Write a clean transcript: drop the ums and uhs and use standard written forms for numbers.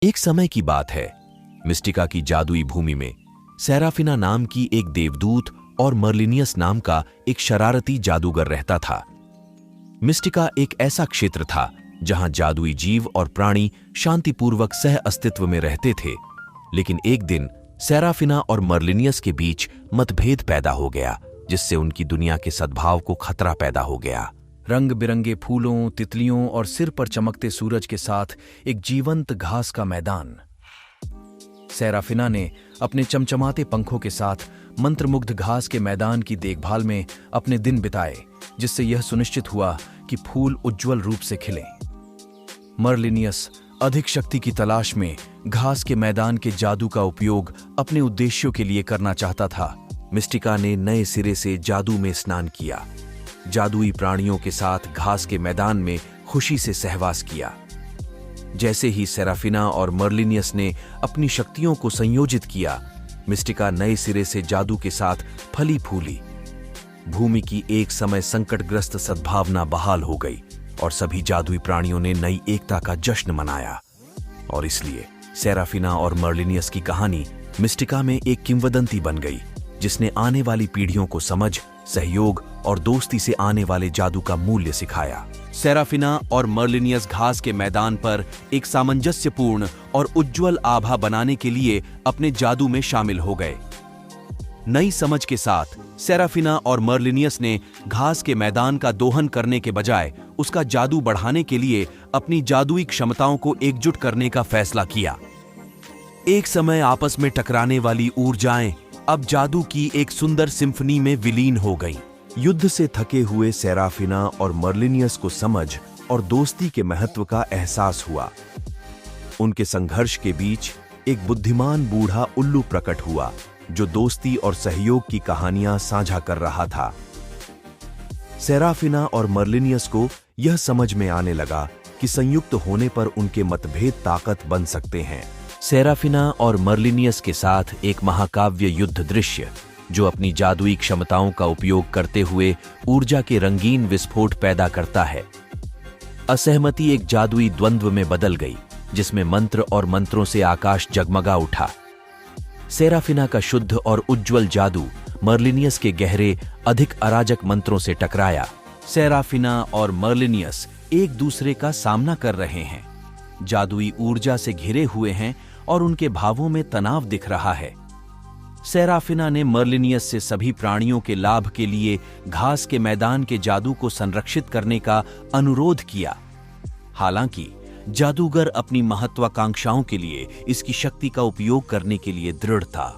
एक समय की बात है। मिस्टिका की जादुई भूमि में सेराफिना नाम की एक देवदूत और मर्लिनियस नाम का एक शरारती जादूगर रहता था। मिस्टिका एक ऐसा क्षेत्र था जहां जादुई जीव और प्राणी शांतिपूर्वक सह अस्तित्व में रहते थे। लेकिन एक दिन सेराफिना और मर्लिनियस के बीच मतभेद पैदा हो गया, जिससे उनकी दुनिया के सद्भाव को खतरा पैदा हो गया। रंग बिरंगे फूलों, तितलियों और सिर पर चमकते सूरज के साथ एक जीवंत घास का मैदान। सेराफिना ने अपने चमचमाते पंखों के साथ मंत्रमुग्ध घास के मैदान की देखभाल में अपने दिन बिताए, जिससे यह सुनिश्चित हुआ कि फूल उज्जवल रूप से खिलें। मर्लिनियस अधिक शक्ति की तलाश में घास के मैदान के जादू का उपयोग अपने उद्देश्यों के लिए करना चाहता था। मिस्टिका ने नए सिरे से जादू में स्नान किया, जादुई प्राणियों के साथ घास के मैदान में खुशी से सहवास किया। जैसे ही सेराफिना और मर्लिनियस ने अपनी शक्तियों को संयोजित किया, मिस्टिका नए सिरे से जादू के साथ फली फूली। भूमि की एक समय संकटग्रस्त सद्भावना बहाल हो गई और सभी जादुई प्राणियों ने नई एकता का जश्न मनाया। और इसलिए सेराफिना और मर्लिनियस की कहानी मिस्टिका में एक किंवदंती बन गई, जिसने आने वाली पीढ़ियों को समझ, सहयोग और दोस्ती से आने वाले जादू का मूल्य सिखाया। सेराफिना और मर्लिनियस घास के मैदान पर एक सामंजस्यपूर्ण और उज्जवल आभा बनाने के लिए अपने जादू में शामिल हो गए। नई समझ के साथ सेराफिना और मर्लिनियस ने घास के मैदान का दोहन करने के बजाय उसका जादू बढ़ाने के लिए अपनी जादुई क्षमताओं को एकजुट करने का फैसला किया। एक समय आपस में टकराने वाली ऊर्जाएं अब जादू की एक सुंदर सिम्फनी में विलीन हो गईं। युद्ध से थके हुए सेराफिना और मर्लिनियस को समझ और दोस्ती के महत्व का एहसास हुआ। उनके संघर्ष के बीच एक बुद्धिमान बूढ़ा उल्लू प्रकट हुआ, जो दोस्ती और सहयोग की कहानियां साझा कर रहा था। सेराफिना और मर्लिनियस को यह समझ में आने लगा कि संयुक्त होने पर उनके मतभेद ताकत बन सकते हैं। सेराफिना और मर्लिनियस के साथ एक महाकाव्य युद्ध दृश्य, जो अपनी जादुई क्षमताओं का उपयोग करते हुए ऊर्जा के रंगीन विस्फोट पैदा करता है। असहमति एक जादुई द्वंद्व में बदल गई, जिसमें मंत्र और मंत्रों से आकाश जगमगा उठा। सेराफिना का शुद्ध और उज्जवल जादू मर्लिनियस के गहरे, अधिक अराजक मंत्रों से टकराया। सेराफिना और मर्लिनियस एक दूसरे का सामना कर रहे हैं, जादुई ऊर्जा से घिरे हुए हैं और उनके भावों में तनाव दिख रहा है। सेराफिना ने मर्लिनियस से सभी प्राणियों के लाभ के लिए घास के मैदान के जादू को संरक्षित करने का अनुरोध किया। हालांकि जादूगर अपनी महत्वाकांक्षाओं के लिए इसकी शक्ति का उपयोग करने के लिए दृढ़ था।